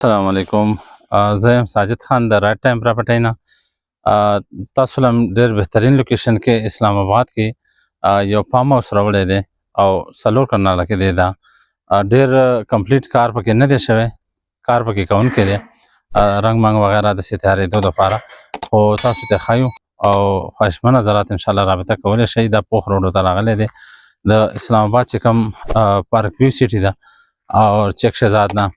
السلام علیکم. زه یم ساجد خان د رایټ ټایم پراپرټی نه. تاسو له ډېر بهترین لوکیشن کې اسلام آباد کې یو فارم هاوس راوړی دی او 4 کناله کې دی. دا ډېر کمپلیټ کار پکې نه دی شوی، کار پکې کوونکی دی، رنګ منګ وغیره داسې تیارېدو دپاره، خو تاسو ته ښایو او خواهشمن حضرات انشاءالله رابطه کولی شئ. دا پوخ روډو ته راغلی دی د اسلام آباد چې کوم پارک ویو سیټي ده او چک شهزاد نه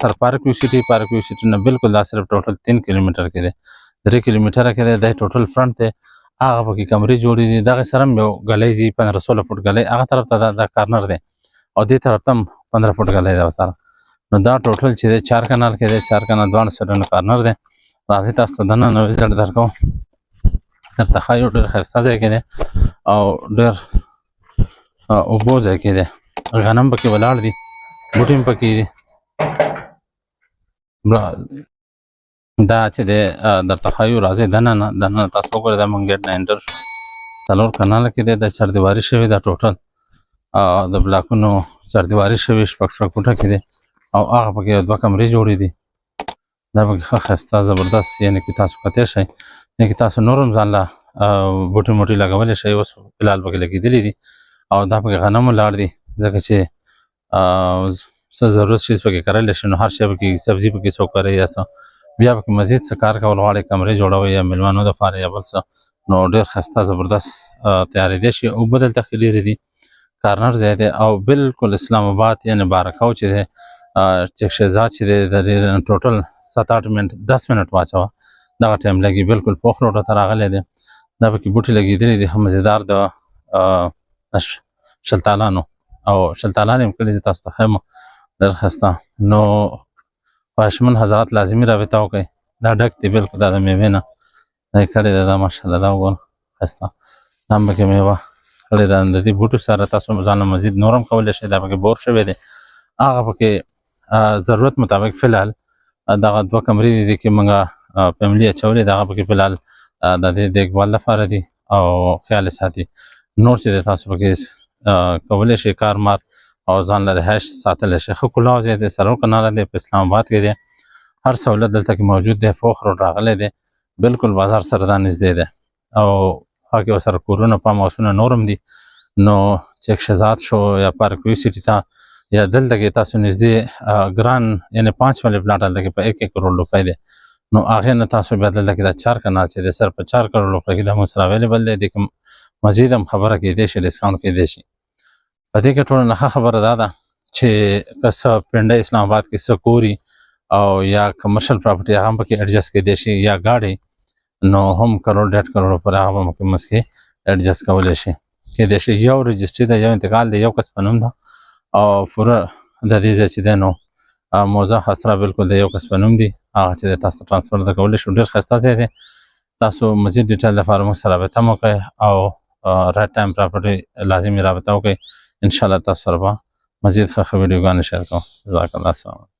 سره پارک ویو سیټي نه بالکل دا صرف ټوټل 3 کیلومتر کې دی، 3 کیلومتره کې دی. دا ټوټل فرنټ دی، هغه پکې کمرې جوړې دي. دغه سره هم یو ګلی ځي 15-16 فوټ ګلی، هغه طرف ته دا کارنر دی او دې طرف ته هم 15 فوټ ګلی دی ورسره. نو دا ټوټل چې دی 4 کنال کې دی، 4 کنال دواړو سایډونو کارنر دی. راځئ تاسو ته دننه وزټ درکوم، درته ښایو. ډېر ښایسته ځای کې دی او ډېر اوبو ځای کې دی. غنم پکې ولاړ دي، بوټي هم پکې دي. دا چې دی درته ښایو. راځئ دننه تاسو وګورئ. دا موږ ګیټ نه انټر شو، 4 کناله کې دی. دا چاردیواري شوې ده ټوټل، د بلاکونو چاردیواري شوې 6 فوټه کې دی او هغه پکې 2 کمرې جوړې دي. دا پکې ښه ښایسته زبردست، یعنې کې تاسو کتی شئ، یعنې کې تاسو نور هم ځان له بوټي موټي لګولی شئ. اوس فلحال پکې لګېدلي دي او دا پکې غنم ولاړ دي، ځکه چې څه ضرورت شي پکې کرلی شي. نو هر شی پکې سبزي پکې څوک کرئ یا څه، بیا پکې مزید څه کار کول غواړئ، کمرې جوړوئ یا میلمنو دپاره یا بل څه، نو ډېر ښایسته زبردست تیارېدی شي. اوبه دلته ښې ډېرې دي، کارنر ځای دی او بالکل اسلام آباد یعنې بارکاو چې دی، چک شهزاد چې دی، د ټوټل 7-8 منټ 10 منټ واچوه دغه ټایم لګي. بالکل پوخ روډو ته راغلی دی. دا پکې بوټي لګېدلي دي ښه مزېدار د شلتالانو او شلتالانې هم کړي دي، تاسو ته ښیم ډېر ښایسته. نو خواهشمن حضرات لازمي رابطه وکړئ. دا ډک دی بالکل، دا د میوې نه دا یې کړې ده. دا ماشاءالله دا وګوره ښایسته، دا هم پکې میوه کړې ده. د دې بوټو سره تاسو ځان مزید نور هم کولی شئ. دا پکې بور شوی دی، هغه پکې ضرورت مطابق فلحال دغه 2 کمرې دي کې موږ فیملي اچولې ده، هغه پکې فلحال د دې دیکبال لپاره دي او خیال یې ساتي. نور چې دی تاسو پکې کولی شئ کار مار او ځان له رهایش ساتلی شئ. ښه کلاو ځای دی، 4 کناله دی، په اسلام آباد کې دی. هر سهولت دلته کې موجود دی. پوخ روډ راغلی دی، بالکل بازار سره دا نږدې دی او خوا کې ورسره کورونه فارم هاوسونه نور هم دي. نو چک شهزاد شو یا پارک ویو سیټي ته یا دلته کې تاسو نږدې ګران یعنې 5 والی پلاټ هلته کې په 1 کروڑ روپۍ دی. نو هغې نه تاسو بیا دلته کې دا 4 کنال چې دی صرف په 4 کروڑ روپۍ کې دا موږ سره اویلیبل دی. دې کې مزید هم خبره کېدی شي، ډسکاونټ کېدی شي. په دې کې ټوله نه ښه خبره دا ده چې که څه پنډه اسلام آباد کې څه کوري او یا کمرشل پراپرټي هغه هم پکې ایډجسټ کېدی شي یا ګاډي، نو هم کروڑ 1.5 کروڑ پر هغه به پکې منځ کې ایډجسټ کولی شي کېدی شي. یو رجسټري ده، یو انتقال دی، یو کس په نوم ده او پوره د دې ځای چې دی نو موضوع خاصره بالکل د یو کس په نوم دي. هغه چې دی تاسو ټرانسفر ته کولی شو. ډېر ښایسته ځای دی. تاسو مزید ډیټیل لپاره موږ سره رابطه مو وکړئ او رایټ ټایم پراپرټي لازمي رابطه وکړئ. انشاءالله تاسو سره به مزید ښه ویډیوګانې شیر کوم. جزاک الله. السلام.